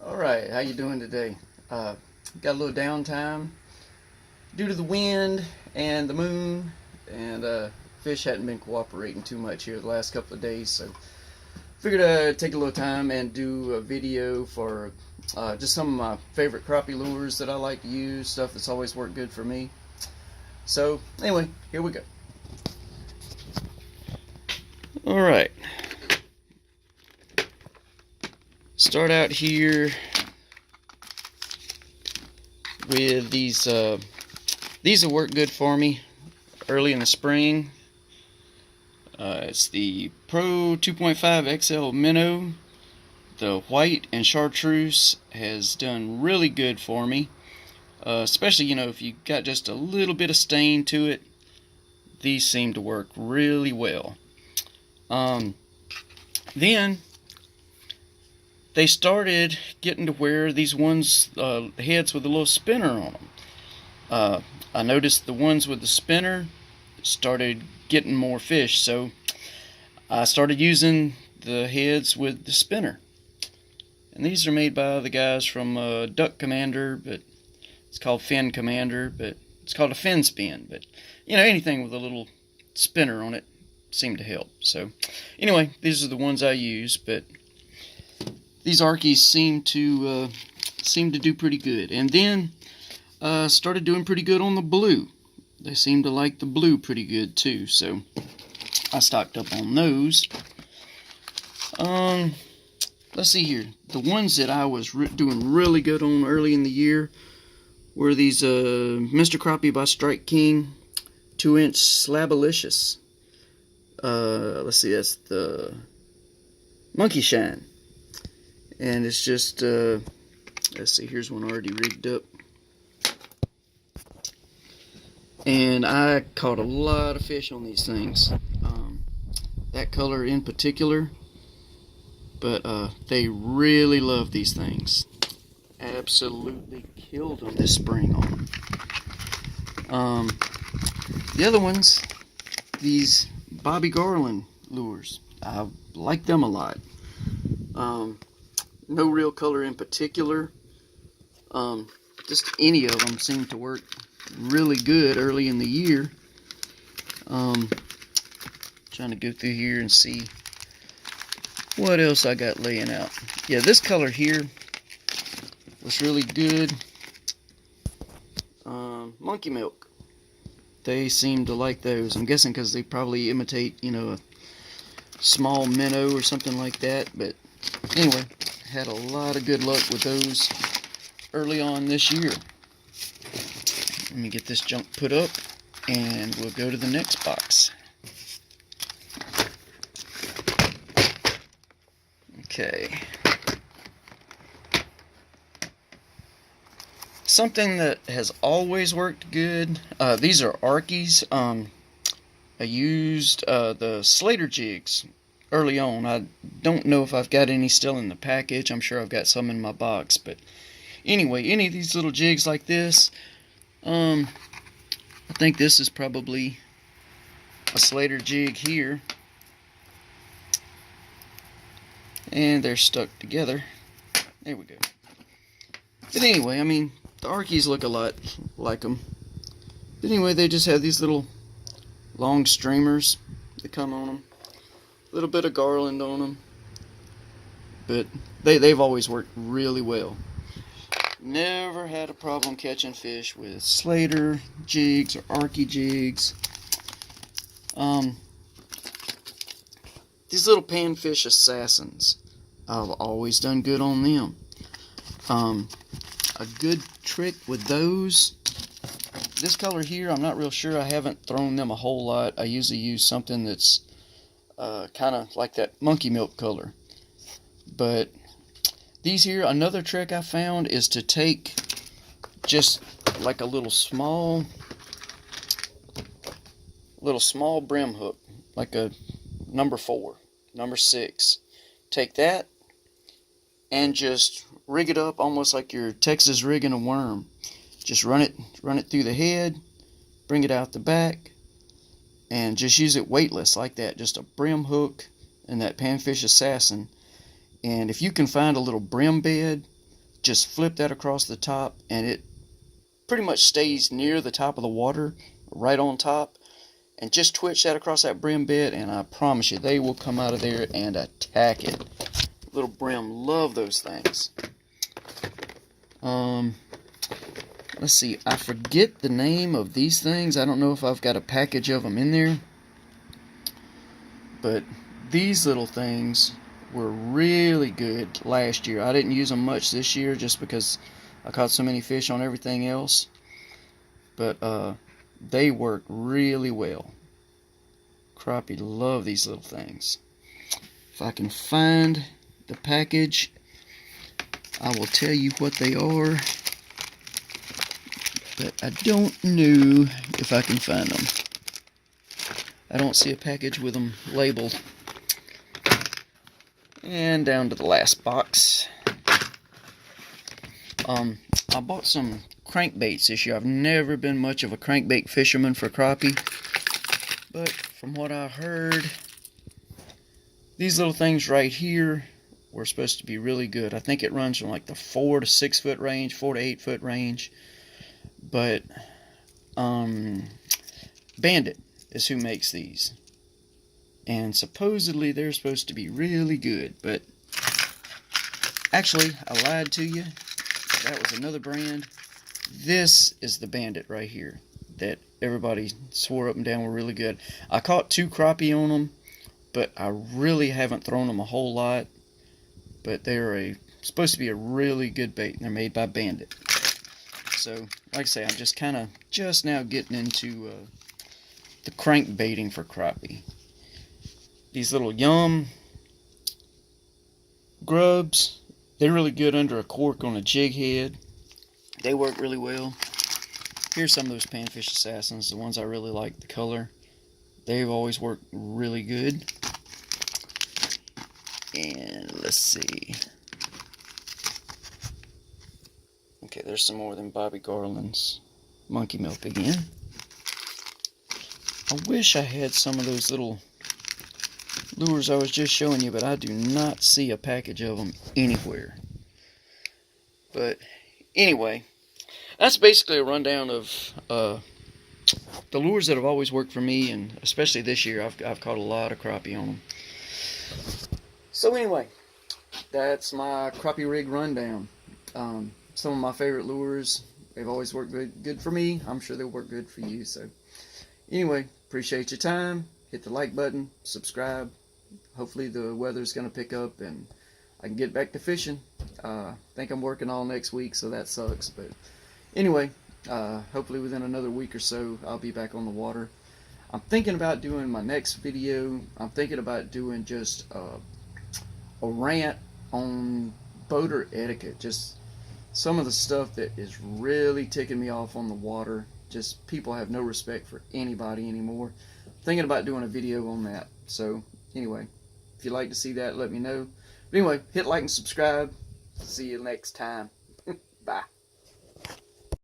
Alright, how you doing today? Got a little downtime due to the wind and the moon, and fish hadn't been cooperating too much here the last couple of days, so figured I'd take a little time and do a video for just some of my favorite crappie lures that I like to use, stuff that's always worked good for me. So anyway, here we go. Alright, start out here with these will work good for me early in the spring. It's the Pro 2.5 XL Minnow. The white and chartreuse has done really good for me, especially if you got just a little bit of stain to it. These seem to work really well. Then they started getting to where these ones, heads with a little spinner on them. I noticed the ones with the spinner started getting more fish, so I started using the heads with the spinner. And these are made by the guys from Duck Commander, but it's called Fin Commander, but it's called a fin spin. But anything with a little spinner on it seemed to help. So anyway, these are the ones I use, but these Arkies seem to do pretty good. And then started doing pretty good on the blue. They seem to like the blue pretty good too, so I stocked up on those. Let's see here. The ones that I was doing really good on early in the year were these Mr. Crappie by Strike King 2-inch Slabalicious. Let's see, that's the Monkey Shine. And it's just, let's see, here's one already rigged up. And I caught a lot of fish on these things. That color in particular. But they really love these things. Absolutely killed them this spring on them. The other ones, these Bobby Garland lures. I like them a lot. No real color in particular. Just any of them seem to work really good early in the year. Trying to go through here and see what else I got laying out. Yeah, this color here was really good. Monkey Milk. They seem to like those. I'm guessing because they probably imitate, a small minnow or something like that. But anyway, had a lot of good luck with those early on this year. Let me get this junk put up and we'll go to the next box. Okay. Something that has always worked good. These are Arkies. I used the Slater jigs early on. I don't know if I've got any still in the package. I'm sure I've got some in my box. But anyway, any of these little jigs like this, I think this is probably a Slater jig here. And they're stuck together. There we go. But anyway, the Arkies look a lot like them. But anyway, they just have these little long streamers that come on them. A little bit of garland on them. But they've always worked really well. Never had a problem catching fish with Slater jigs or Arkie jigs. These little panfish assassins, I've always done good on them. A good trick with those, this color here, I'm not real sure. I haven't thrown them a whole lot. I usually use something that's kind of like that monkey milk color. But these here, another trick I found is to take just like a little small brim hook, like a number 4, number 6. Take that and just rig it up almost like you're Texas rigging a worm. Just run it through the head, bring it out the back, and just use it weightless like that. Just a brim hook and that panfish assassin. And if you can find a little brim bed just flip that across the top, and it pretty much stays near the top of the water, right on top. And just twitch that across that brim bit, and I promise you, they will come out of there and attack it. Little brim love those things. Let's see, I forget the name of these things. I don't know if I've got a package of them in there. But these little things were really good last year. I didn't use them much this year just because I caught so many fish on everything else. But they work really well. Crappie love these little things. If I can find the package, I will tell you what they are. But I don't know if I can find them. I don't see a package with them labeled. And down to the last box. I bought some crankbaits this year. I've never been much of a crankbait fisherman for crappie, but from what I heard, these little things right here were supposed to be really good. I think it runs from like the 4 to 6 foot range, 4 to 8 foot range. But Bandit is who makes these, and supposedly they're supposed to be really good, but actually I lied to you. That was another brand. This is the Bandit right here that everybody swore up and down were really good. I caught 2 crappie on them, but I really haven't thrown them a whole lot. But they're supposed to be a really good bait, and they're made by Bandit. So, like I say, I'm just now getting into the crankbaiting for crappie. These little Yum grubs, they're really good under a cork on a jig head. They work really well. Here's some of those Panfish Assassins, the ones I really like the color. They've always worked really good. And let's see. Okay, there's some more than Bobby Garland's Monkey Milk again. I wish I had some of those little lures I was just showing you, but I do not see a package of them anywhere. But anyway, that's basically a rundown of the lures that have always worked for me, and especially this year, I've caught a lot of crappie on them. So anyway, that's my crappie rig rundown. Some of my favorite lures, they've always worked good for me. I'm sure they'll work good for you. So anyway, appreciate your time. Hit the like button, subscribe. Hopefully the weather's going to pick up and I can get back to fishing. I think I'm working all next week, so that sucks. But anyway, hopefully within another week or so, I'll be back on the water. I'm thinking about doing my next video. I'm thinking about doing just a rant on boater etiquette. Just some of the stuff that is really ticking me off on the water. Just people have no respect for anybody anymore. Thinking about doing a video on that. So anyway, if you'd like to see that, let me know. But anyway, hit like and subscribe. See you next time. Bye.